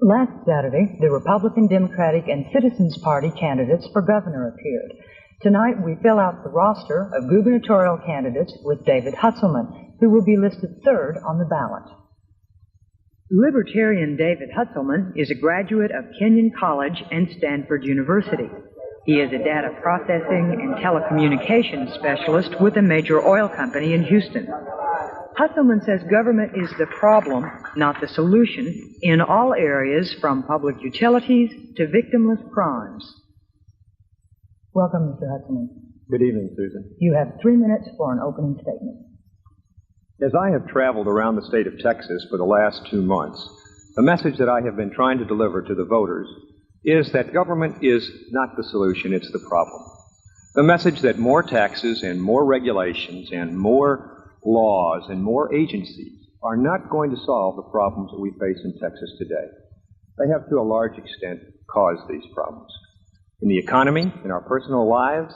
Last Saturday, the Republican, Democratic, and Citizens Party candidates for governor appeared. Tonight, we fill out the roster of gubernatorial candidates with David Hutzelman, who will be listed third on the ballot. Libertarian David Hutzelman is a graduate of Kenyon College and Stanford University. He is a data processing and telecommunications specialist with a major oil company in Houston. Hutzelman says government is the problem, not the solution, in all areas from public utilities to victimless crimes. Welcome, Mr. Hutzelman. Good evening, Susan. You have 3 minutes for an opening statement. As I have traveled around the state of Texas for the last 2 months, the message that I have been trying to deliver to the voters is that government is not the solution, it's the problem. The message that more taxes and more regulations and more laws and more agencies are not going to solve the problems that we face in Texas today. They have, to a large extent, caused these problems. In the economy, in our personal lives,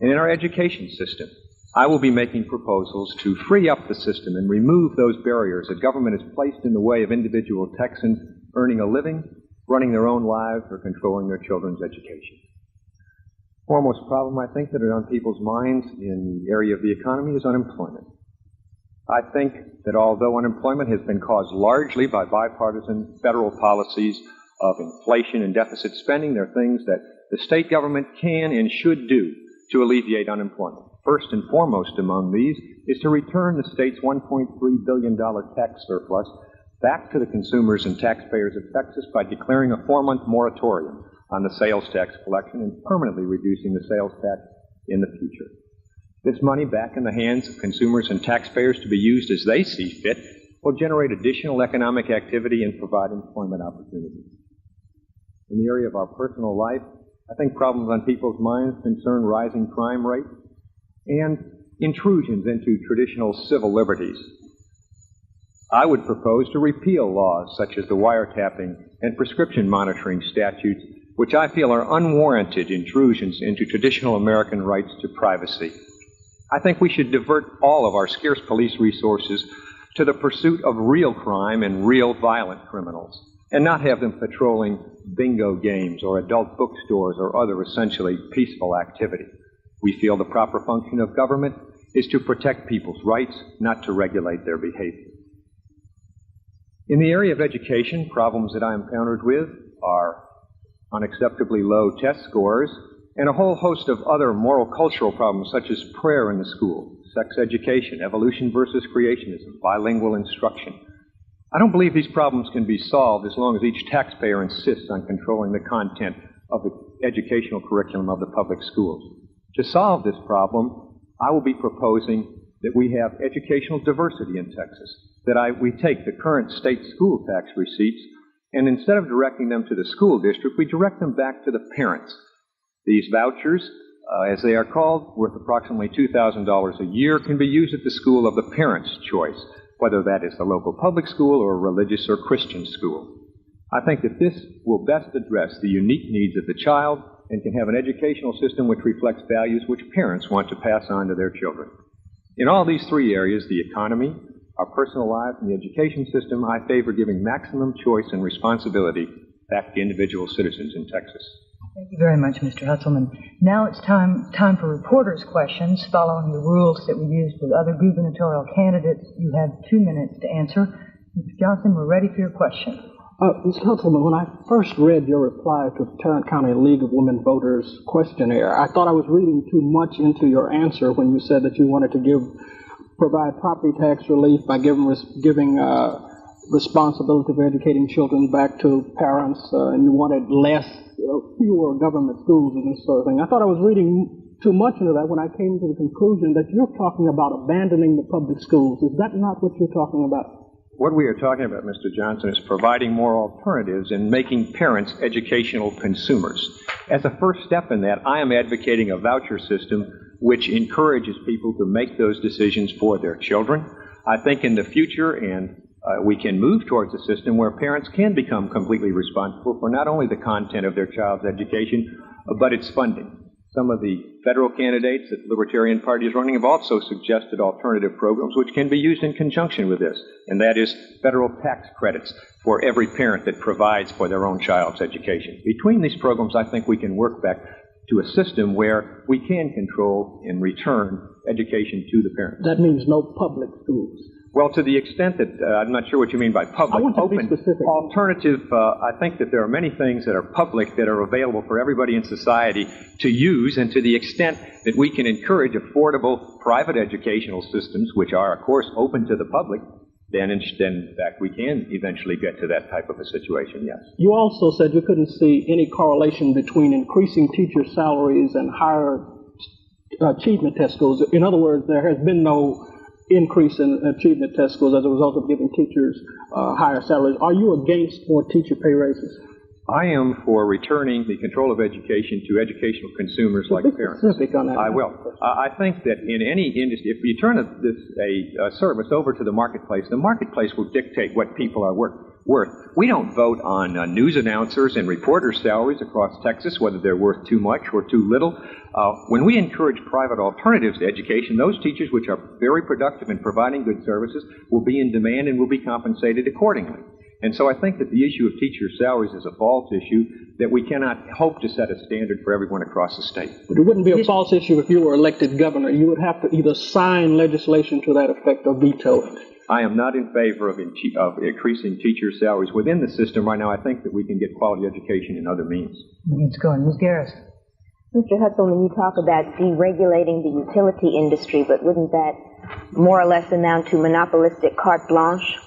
and in our education system, I will be making proposals to free up the system and remove those barriers that government has placed in the way of individual Texans earning a living, running their own lives, or controlling their children's education. The foremost problem, I think, that is on people's minds in the area of the economy is unemployment. I think that although unemployment has been caused largely by bipartisan federal policies of inflation and deficit spending, there are things that the state government can and should do to alleviate unemployment. First and foremost among these is to return the state's $1.3 billion tax surplus back to the consumers and taxpayers of Texas by declaring a 4-month moratorium on the sales tax collection and permanently reducing the sales tax in the future. This money back in the hands of consumers and taxpayers to be used as they see fit will generate additional economic activity and provide employment opportunities. In the area of our personal life, I think problems on people's minds concern rising crime rates and intrusions into traditional civil liberties. I would propose to repeal laws such as the wiretapping and prescription monitoring statutes, which I feel are unwarranted intrusions into traditional American rights to privacy. I think we should divert all of our scarce police resources to the pursuit of real crime and real violent criminals, and not have them patrolling bingo games or adult bookstores or other essentially peaceful activity. We feel the proper function of government is to protect people's rights, not to regulate their behavior. In the area of education, problems that I am encountered with are unacceptably low test scores and a whole host of other moral cultural problems such as prayer in the school, sex education, evolution versus creationism, bilingual instruction. I don't believe these problems can be solved as long as each taxpayer insists on controlling the content of the educational curriculum of the public schools. To solve this problem, I will be proposing that we have educational diversity in Texas, that we take the current state school tax receipts and instead of directing them to the school district, we direct them back to the parents. These vouchers, as they are called, worth approximately $2,000 a year, can be used at the school of the parent's choice, whether that is the local public school or a religious or Christian school. I think that this will best address the unique needs of the child and can have an educational system which reflects values which parents want to pass on to their children. In all these 3 areas, the economy, our personal lives, and the education system, I favor giving maximum choice and responsibility back to individual citizens in Texas. Thank you very much, Mr. Hutzelman. Now it's time for reporters' questions following the rules that we used with other gubernatorial candidates. You have 2 minutes to answer. Mr. Johnson, we're ready for your question. Mr. Hutzelman, when I first read your reply to the Tarrant County League of Women Voters questionnaire, I thought I was reading too much into your answer when you said that you wanted to provide property tax relief by giving responsibility for educating children back to parents, and you wanted fewer government schools and this sort of thing. I thought I was reading too much into that when I came to the conclusion that you're talking about abandoning the public schools. Is that not what you're talking about? What we are talking about, Mr. Johnson, is providing more alternatives and making parents educational consumers. As a first step in that, I am advocating a voucher system which encourages people to make those decisions for their children. I think in the future, and we can move towards a system where parents can become completely responsible for not only the content of their child's education, but its funding. Some of the federal candidates that the Libertarian Party is running have also suggested alternative programs which can be used in conjunction with this, and that is federal tax credits for every parent that provides for their own child's education. Between these programs, I think we can work back to a system where we can control and return education to the parents. That means no public schools. Well, to the extent that, I'm not sure what you mean by public, I want to open, be specific. alternative, I think that there are many things that are public that are available for everybody in society to use, and to the extent that we can encourage affordable private educational systems, which are, of course, open to the public, then in fact we can eventually get to that type of a situation, yes. You also said you couldn't see any correlation between increasing teacher salaries and higher achievement test scores. In other words, there has been no increase in achievement test scores as a result of giving teachers higher salaries. Are you against more teacher pay raises? I am for returning the control of education to educational consumers like parents. Specific on that. I will. I think that in any industry, if you turn a service over to the marketplace will dictate what people are worth. We don't vote on news announcers and reporters' salaries across Texas, whether they're worth too much or too little. When we encourage private alternatives to education, those teachers which are very productive in providing good services will be in demand and will be compensated accordingly. And so I think that the issue of teacher salaries is a false issue, that we cannot hope to set a standard for everyone across the state. But it wouldn't be a false issue if you were elected governor. You would have to either sign legislation to that effect or veto it. I am not in favor of increasing teacher salaries within the system right now. I think that we can get quality education in other means. Let's go on. Ms. Garrison. Mr. Hutzelman, you talk about deregulating the utility industry, but wouldn't that more or less amount to monopolistic carte blanche?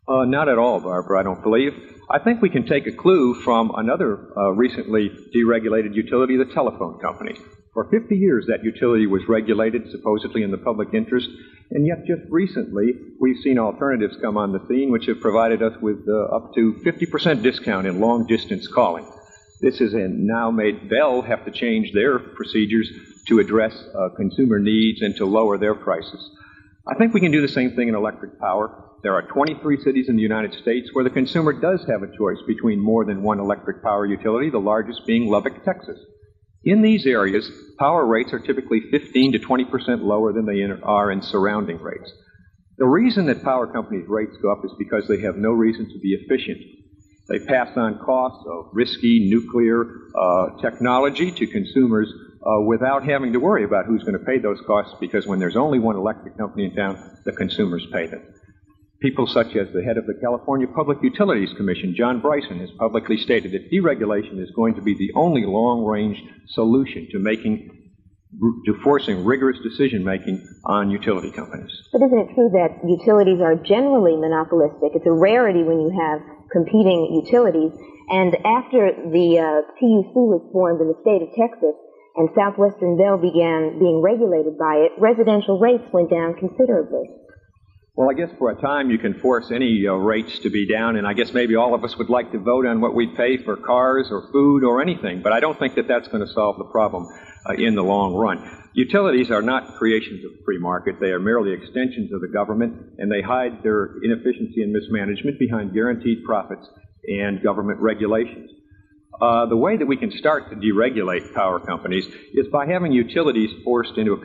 Not at all, Barbara, I don't believe. I think we can take a clue from another recently deregulated utility, the telephone company. For 50 years, that utility was regulated, supposedly in the public interest, and yet just recently, we've seen alternatives come on the scene which have provided us with up to 50% discount in long-distance calling. This has now made Bell have to change their procedures to address consumer needs and to lower their prices. I think we can do the same thing in electric power. There are 23 cities in the United States where the consumer does have a choice between more than one electric power utility, the largest being Lubbock, Texas. In these areas, power rates are typically 15 to 20% lower than they are in surrounding rates. The reason that power companies' rates go up is because they have no reason to be efficient. They pass on costs of risky nuclear technology to consumers without having to worry about who's going to pay those costs, because when there's only one electric company in town, the consumers pay them. People such as the head of the California Public Utilities Commission, John Bryson, has publicly stated that deregulation is going to be the only long-range solution to forcing rigorous decision-making on utility companies. But isn't it true that utilities are generally monopolistic? It's a rarity when you have competing utilities. And after the PUC was formed in the state of Texas and Southwestern Bell began being regulated by it, residential rates went down considerably. Well, I guess for a time you can force any rates to be down, and I guess maybe all of us would like to vote on what we pay for cars or food or anything, but I don't think that that's going to solve the problem in the long run. Utilities are not creations of the free market. They are merely extensions of the government, and they hide their inefficiency and mismanagement behind guaranteed profits and government regulations. The way that we can start to deregulate power companies is by having utilities forced into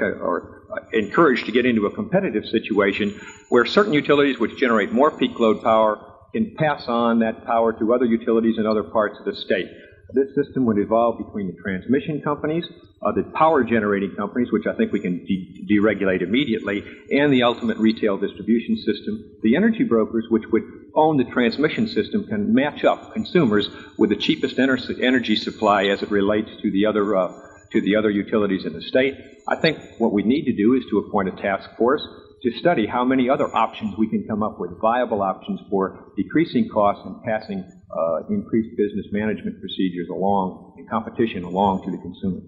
encouraged to get into a competitive situation where certain utilities which generate more peak load power can pass on that power to other utilities in other parts of the state. This system would evolve between the transmission companies, the power generating companies, which I think we can deregulate immediately, and the ultimate retail distribution system. The energy brokers, which would own the transmission system, can match up consumers with the cheapest energy supply as it relates to the other utilities in the state. I think what we need to do is to appoint a task force to study how many other options we can come up with, viable options for decreasing costs and passing increased business management procedures along and competition along to the consumers.